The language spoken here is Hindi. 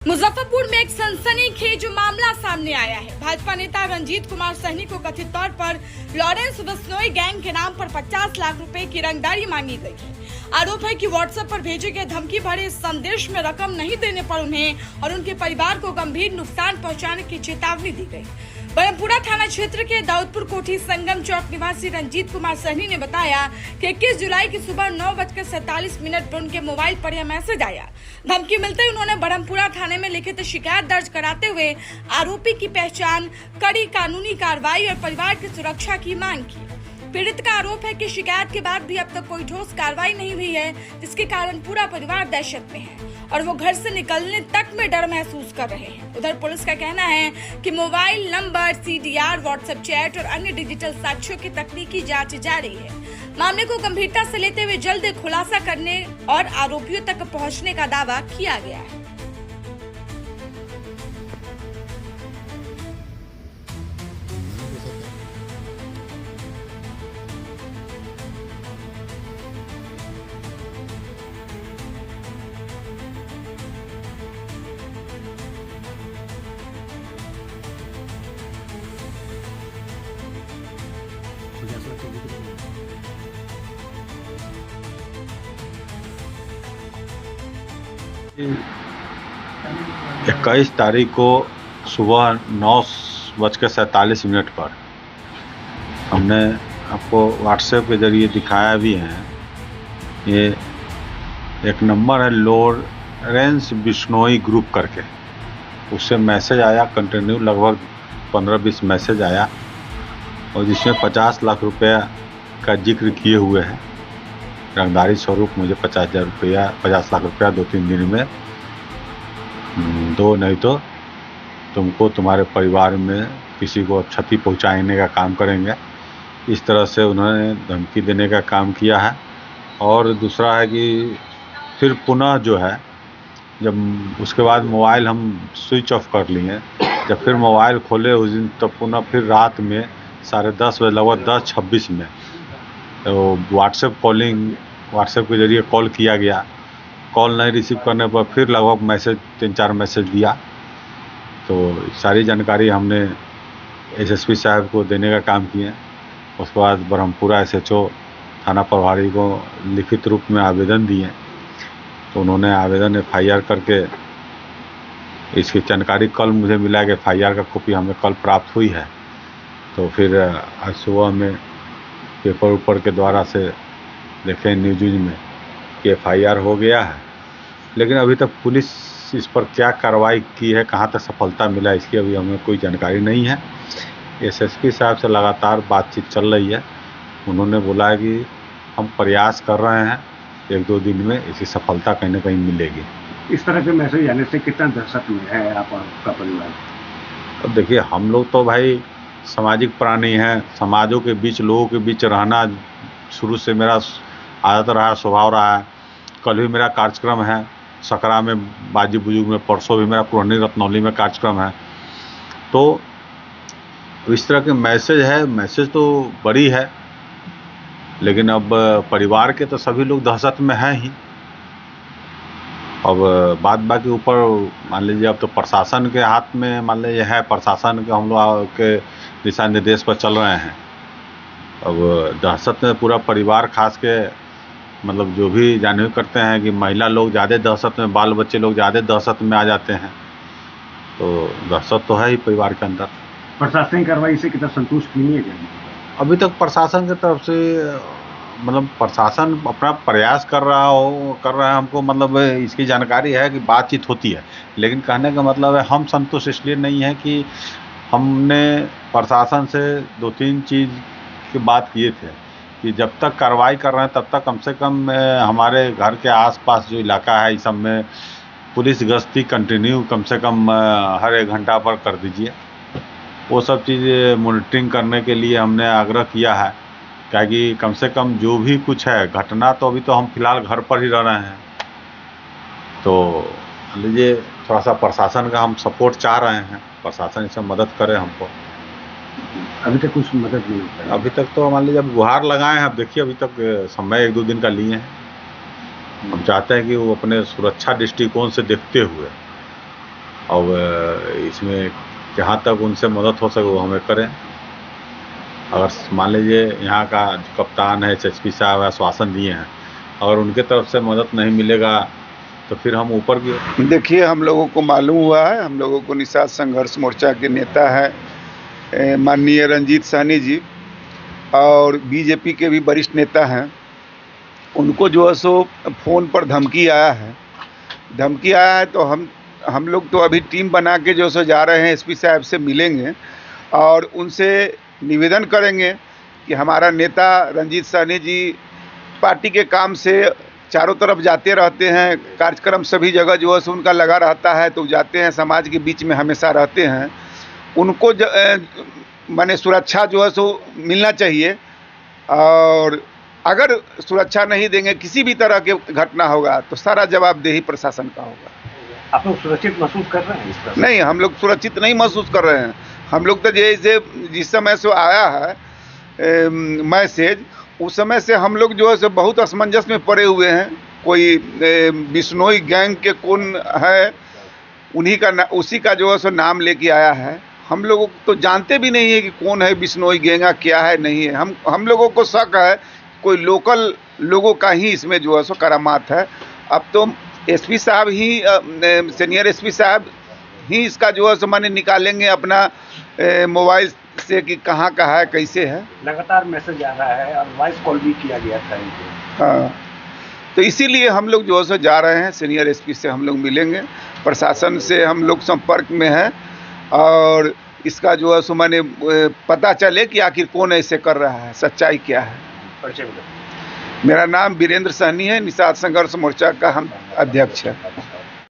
मुजफ्फरपुर में एक सनसनीखेज मामला सामने आया है। भाजपा नेता रंजीत कुमार सहनी को कथित तौर पर लॉरेंस बिश्नोई गैंग के नाम पर 50 लाख रुपए की रंगदारी मांगी गई है। आरोप है कि व्हाट्सएप पर भेजे गए धमकी भरे संदेश में रकम नहीं देने पर उन्हें और उनके परिवार को गंभीर नुकसान पहुंचाने की चेतावनी दी गई। बरमपुरा थाना क्षेत्र के दाऊदपुर कोठी संगम चौक निवासी रंजीत कुमार सहनी ने बताया कि 21 जुलाई की सुबह 9:47 पर उनके मोबाइल पर यह मैसेज आया। धमकी मिलते ही उन्होंने बरमपुरा थाने में लिखित शिकायत दर्ज कराते हुए आरोपी की पहचान, कड़ी कानूनी कार्रवाई और परिवार की सुरक्षा की मांग की। पीड़ित का आरोप है कि शिकायत के बाद भी अब तक कोई ठोस कार्रवाई नहीं हुई है, जिसके कारण पूरा परिवार दहशत में है और वो घर से निकलने तक में डर महसूस कर रहे हैं। उधर पुलिस का कहना है कि mobile number, CDR, WhatsApp chat और अन्य डिजिटल साक्ष्यों की तकनीकी जांच जारी है। मामले को गंभीरता से लेते हुए जल्द खुलासा करने और आरोपियों तक पहुंचने का दावा किया गया है। इक्कीस तारीख को सुबह 9:47 पर हमने आपको व्हाट्सएप के जरिए दिखाया भी है। ये एक नंबर है लॉरेंस बिश्नोई ग्रुप करके, उससे मैसेज आया कंटिन्यू, लगभग 15-20 मैसेज आया और जिसमें 50 लाख रुपया का जिक्र किए हुए हैं। रंगदारी स्वरूप मुझे 50 लाख रुपया 2-3 दिन में दो, नहीं तो तुमको तुम्हारे परिवार में किसी को क्षति पहुंचाने का काम करेंगे। इस तरह से उन्होंने धमकी देने का काम किया है। और दूसरा है कि फिर पुनः जो है, जब उसके बाद मोबाइल हम स्विच ऑफ कर लिए, जब फिर मोबाइल खोले उस दिन, तब पुनः फिर रात में 10:30 बजे, लगभग 10:26 में तो व्हाट्सएप के जरिए कॉल किया गया। कॉल नहीं रिसीव करने पर फिर लगभग 3-4 मैसेज दिया। तो सारी जानकारी हमने एसएसपी साहब को देने का काम किए। उसके बाद ब्रह्मपुरा एसएचओ थाना प्रभारी को लिखित रूप में आवेदन दिए, तो उन्होंने आवेदन एफआईआर करके, इसकी जानकारी कल मुझे मिला कि एफआईआर का कॉपी हमें कल प्राप्त हुई है। तो फिर आज सुबह में पेपर ऊपर के द्वारा से देखें न्यूज़ में कि एफआईआर हो गया है, लेकिन अभी तक पुलिस इस पर क्या कार्रवाई की है, कहाँ तक सफलता मिला, इसकी अभी हमें कोई जानकारी नहीं है। एसएसपी साहब से लगातार बातचीत चल रही है। उन्होंने बोला है कि हम प्रयास कर रहे हैं, 1-2 दिन में इसकी सफलता कहीं ना कहीं मिलेगी। इस तरह के मैसेज आने से कितना दहशत में है आपका परिवार? अब देखिए, हम लोग तो भाई सामाजिक प्राणी हैं, समाजों के बीच, लोगों के बीच रहना शुरू से मेरा आदत रहा, स्वभाव रहा है। कल भी मेरा कार्यक्रम है सकरा में, बाजी बुजुर्ग में, परसों भी मेरा पुरानी रत्नौली में कार्यक्रम है। तो इस तरह के मैसेज तो बड़ी है, लेकिन अब परिवार के तो सभी लोग दहशत में हैं ही। अब बात बाकी ऊपर मान लीजिए, अब तो प्रशासन के हाथ में मान लीजिए है, प्रशासन के हम लोग के दिशा निर्देश पर चल रहे हैं। अब दहशत में पूरा परिवार, खास के मतलब जो भी जानवी करते हैं कि महिला लोग ज़्यादा दहशत में, बाल बच्चे लोग ज़्यादा दहशत में आ जाते हैं। तो दहशत तो है ही परिवार के अंदर। प्रशासनिक कार्रवाई से कितना संतुष्ट नहीं है क्या? अभी तक प्रशासन की तरफ से मतलब प्रशासन अपना प्रयास कर रहा है। हमको मतलब इसकी जानकारी है कि बातचीत होती है, लेकिन कहने का मतलब है हम संतुष्ट इसलिए नहीं है कि हमने प्रशासन से 2-3 चीज़ की बात किए थे कि जब तक कार्रवाई कर रहे हैं तब तक कम से कम हमारे घर के आसपास जो इलाका है, इस सब में पुलिस गश्ती कंटिन्यू कम से कम हर 1 घंटा पर कर दीजिए। वो सब चीज़ मॉनिटरिंग करने के लिए हमने आग्रह किया है, क्या कि कम से कम जो भी कुछ है घटना, तो अभी तो हम फिलहाल घर पर ही रह रहे हैं। तो मान लीजिए थोड़ा सा प्रशासन का हम सपोर्ट चाह रहे हैं, प्रशासन इसमें मदद करे हमको। अभी तक कुछ मदद नहीं होता है? अभी तक तो मान लीजिए अब गुहार लगाए हैं। अब देखिए, अभी तक समय 1-2 दिन का लिए हैं। हम चाहते हैं कि वो अपने सुरक्षा दृष्टिकोण से देखते हुए और इसमें जहाँ तक उनसे मदद हो सके वो हमें करें। अगर मान लीजिए यहाँ का जो कप्तान है एसएसपी साहब आश्वासन दिए हैं, अगर उनके तरफ से मदद नहीं मिलेगा तो फिर हम ऊपर भी। देखिए, हम लोगों को मालूम हुआ है, हम लोगों को निषाद संघर्ष मोर्चा के नेता है माननीय रंजीत सहनी जी और बीजेपी के भी वरिष्ठ नेता हैं, उनको जो है सो फ़ोन पर धमकी आया है। तो हम लोग तो अभी टीम बना के जो सो जा रहे हैं, एसपी साहब से मिलेंगे और उनसे निवेदन करेंगे कि हमारा नेता रंजीत सहनी जी पार्टी के काम से चारों तरफ जाते रहते हैं, कार्यक्रम सभी जगह जो है सो उनका लगा रहता है, तो जाते हैं, समाज के बीच में हमेशा रहते हैं। उनको माने सुरक्षा जो है सो मिलना चाहिए, और अगर सुरक्षा नहीं देंगे, किसी भी तरह की घटना होगा तो सारा जवाबदेही प्रशासन का होगा। आप लोग सुरक्षित महसूस कर रहे हैं इस तरह? नहीं, हम लोग सुरक्षित नहीं महसूस कर रहे हैं। हम लोग तो जैसे जिस समय से आया है मैसेज, उस समय से हम लोग जो है सो बहुत असमंजस में पड़े हुए हैं। कोई बिश्नोई गैंग के कौन है, उसी का जो है सो नाम लेके आया है। हम लोगों को तो जानते भी नहीं है कि कौन है बिश्नोई गैंग, क्या है नहीं है। हम लोगों को शक है कोई लोकल लोगों का ही इसमें जो है सो करामात है। अब तो एसपी साहब ही, सीनियर एसपी साहब ही इसका जो है सो माने निकालेंगे अपना मोबाइल से कि कहाँ का है, कैसे है। लगातार मैसेज आ रहा है और वॉइस कॉल भी किया गया था इनको। हाँ, तो इसीलिए हम लोग जो है सो जा रहे हैं, सीनियर एसपी से हम लोग मिलेंगे, प्रशासन से हम लोग संपर्क में हैं और इसका जो है सो माने पता चले कि आखिर कौन ऐसे कर रहा है, सच्चाई क्या है। परिचय बताइए। मेरा नाम वीरेंद्र सहनी है, निषाद संघर्ष मोर्चा का हम अध्यक्ष है।